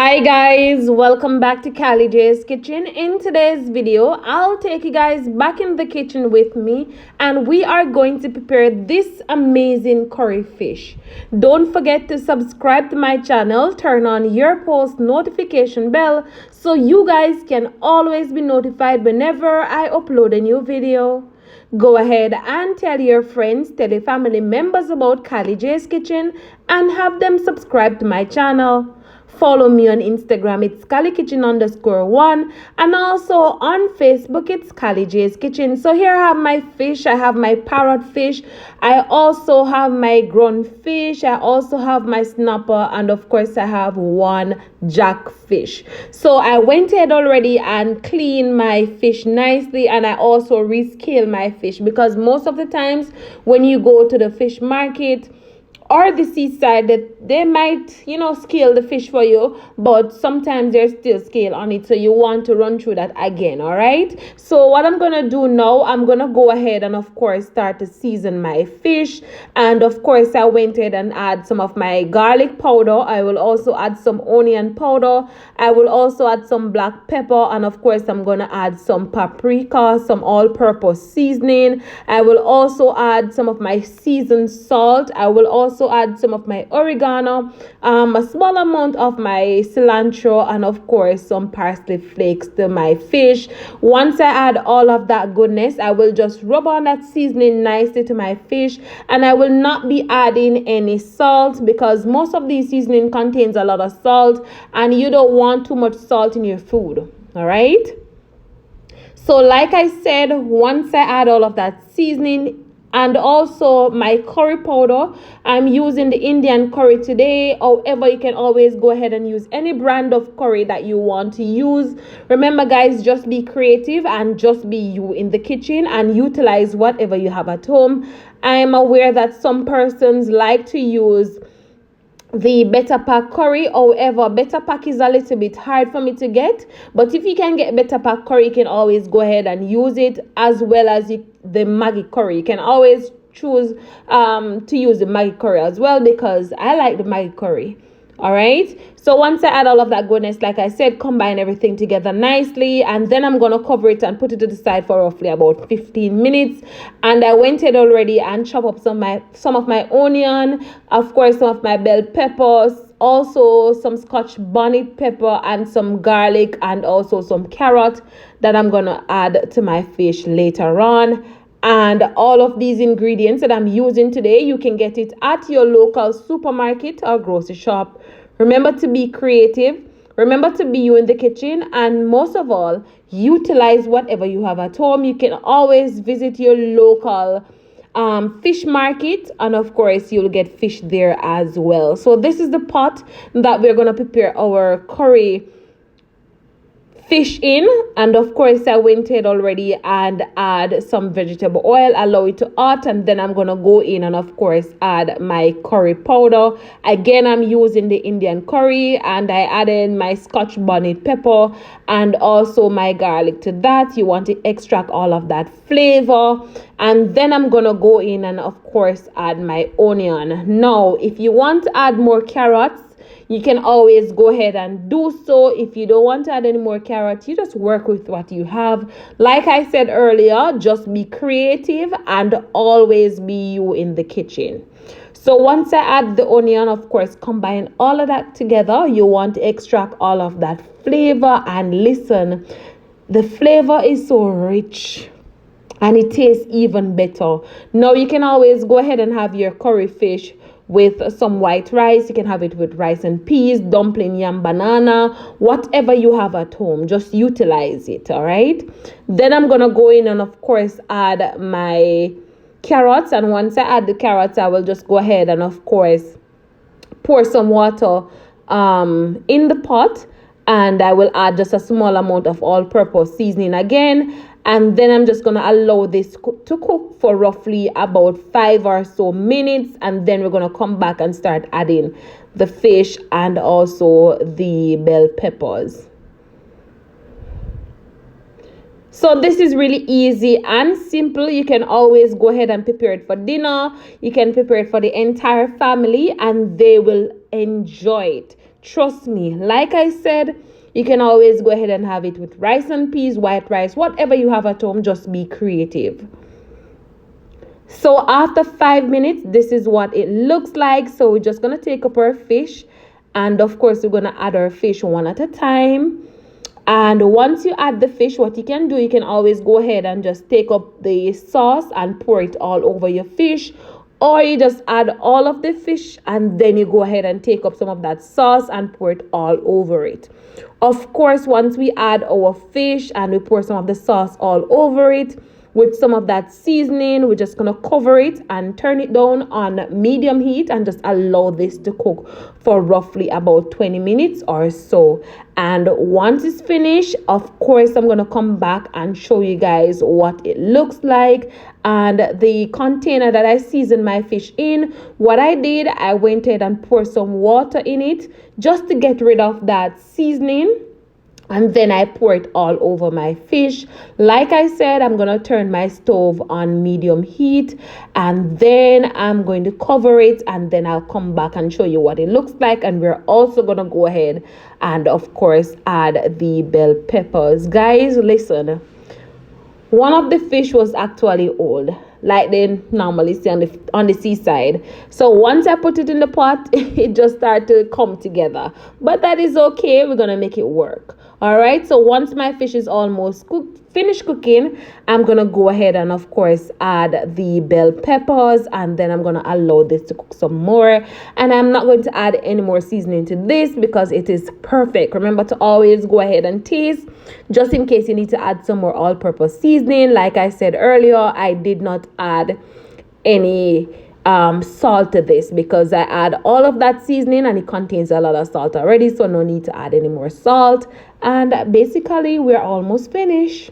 Hi guys, welcome back to Callie J's Kitchen. In today's video, I'll take you guys back in the kitchen with me and we are going to prepare this amazing curry fish. Don't forget to subscribe to my channel, turn on your post notification bell so you guys can always be notified whenever I upload a new video. Go ahead and tell your friends, tell your family members about Callie J's Kitchen and have them subscribe to my channel. Follow me on Instagram, it's CallieKitchen_1, and also on Facebook, it's Callie J's Kitchen. So here I have my fish, I have my parrot fish, I also have my ground fish, I also have my snapper, and of course I have one jackfish. So I went ahead already and cleaned my fish nicely, and I also rescale my fish because most of the times when you go to the fish market or the seaside, that they might scale the fish for you, but sometimes there's still scale on it, so you want to run through that again. All right, so what I'm gonna do now, I'm gonna go ahead and of course start to season my fish. And of course I went ahead and add some of my garlic powder. I will also add some onion powder. I will also add some black pepper, and of course I'm gonna add some paprika, some all-purpose seasoning. I will also add some of my seasoned salt. I will also add some of my oregano, a small amount of my cilantro, and of course some parsley flakes to my fish. Once I add all of that goodness, I will just rub on that seasoning nicely to my fish, and I will not be adding any salt because most of these seasoning contains a lot of salt and you don't want too much salt in your food. All right, so like I said, once I add all of that seasoning and also my curry powder, I'm using the Indian curry today. However, you can always go ahead and use any brand of curry that you want to use. Remember guys, just be creative and just be you in the kitchen and utilize whatever you have at home. I am aware that some persons like to use the better pack curry. However, better pack is a little bit hard for me to get, but if you can get better pack curry, you can always go ahead and use it, as well as the Maggi curry. You can always choose to use the Maggi curry as well, because I like the Maggi curry. All right, so once I add all of that goodness, like I said, combine everything together nicely, and then I'm gonna cover it and put it to the side for roughly about 15 minutes. And I went ahead already and chop up some of my onion, of course some of my bell peppers, also some Scotch bonnet pepper, and some garlic, and also some carrot that I'm gonna add to my fish later on. And all of these ingredients that I'm using today, you can get it at your local supermarket or grocery shop. Remember to be creative. Remember to be you in the kitchen. And most of all, utilize whatever you have at home. You can always visit your local fish market, and of course you'll get fish there as well. So this is the pot that we're going to prepare our curry fish in, and of course I went ahead already and add some vegetable oil, allow it to hot, and then I'm gonna go in and of course add my curry powder. Again, I'm using the Indian curry, and I added my Scotch bonnet pepper and also my garlic to that. You want to extract all of that flavor, and then I'm gonna go in and of course add my onion. Now if you want to add more carrots, you can always go ahead and do so. If you don't want to add any more carrots, you just work with what you have. Like I said earlier, just be creative and always be you in the kitchen. So once I add the onion, of course, combine all of that together. You want to extract all of that flavor, and listen, the flavor is so rich and it tastes even better. Now you can always go ahead and have your curry fish with some white rice. You can have it with rice and peas, dumpling, yam, banana, whatever you have at home, just utilize it. All right, then I'm gonna go in and of course add my carrots, and once I add the carrots, I will just go ahead and of course pour some water in the pot, and I will add just a small amount of all-purpose seasoning again. And then I'm just going to allow this to cook for roughly about 5 or so minutes. And then we're going to come back and start adding the fish and also the bell peppers. So this is really easy and simple. You can always go ahead and prepare it for dinner. You can prepare it for the entire family and they will enjoy it. Trust me, like I said, you can always go ahead and have it with rice and peas, white rice, whatever you have at home. Just be creative. So after 5 minutes, this is what it looks like. So we're just going to take up our fish. And of course, we're going to add our fish one at a time. And once you add the fish, what you can do, you can always go ahead and just take up the sauce and pour it all over your fish. Or you just add all of the fish and then you go ahead and take up some of that sauce and pour it all over it. Of course, once we add our fish and we pour some of the sauce all over it, with some of that seasoning, we're just going to cover it and turn it down on medium heat and just allow this to cook for roughly about 20 minutes or so. And once it's finished, of course, I'm going to come back and show you guys what it looks like. And the container that I seasoned my fish in, what I did, I went ahead and poured some water in it just to get rid of that seasoning. And then I pour it all over my fish. Like I said, I'm going to turn my stove on medium heat. And then I'm going to cover it. And then I'll come back and show you what it looks like. And we're also going to go ahead and, of course, add the bell peppers. Guys, listen. One of the fish was actually old, like they normally see on the seaside. So once I put it in the pot, it just started to come together. But that is okay. We're going to make it work. All right. So once my fish is almost finished cooking, I'm going to go ahead and, of course, add the bell peppers. And then I'm going to allow this to cook some more. And I'm not going to add any more seasoning to this because it is perfect. Remember to always go ahead and taste just in case you need to add some more all-purpose seasoning. Like I said earlier, I did not add any salt to this because I add all of that seasoning and it contains a lot of salt already, so no need to add any more salt. And basically we're almost finished.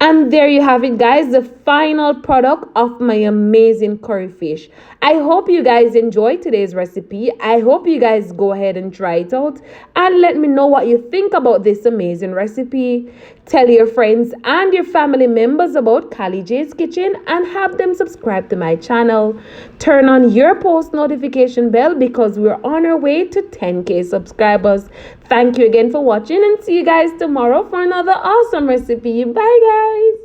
And there you have it, guys, the final product of my amazing curry fish. I hope you guys enjoyed today's recipe. I hope you guys go ahead and try it out and let me know what you think about this amazing recipe. Tell your friends and your family members about Callie J's Kitchen and have them subscribe to my channel. Turn on your post notification bell because we're on our way to 10K subscribers. Thank you again for watching and see you guys tomorrow for another awesome recipe. Bye, guys.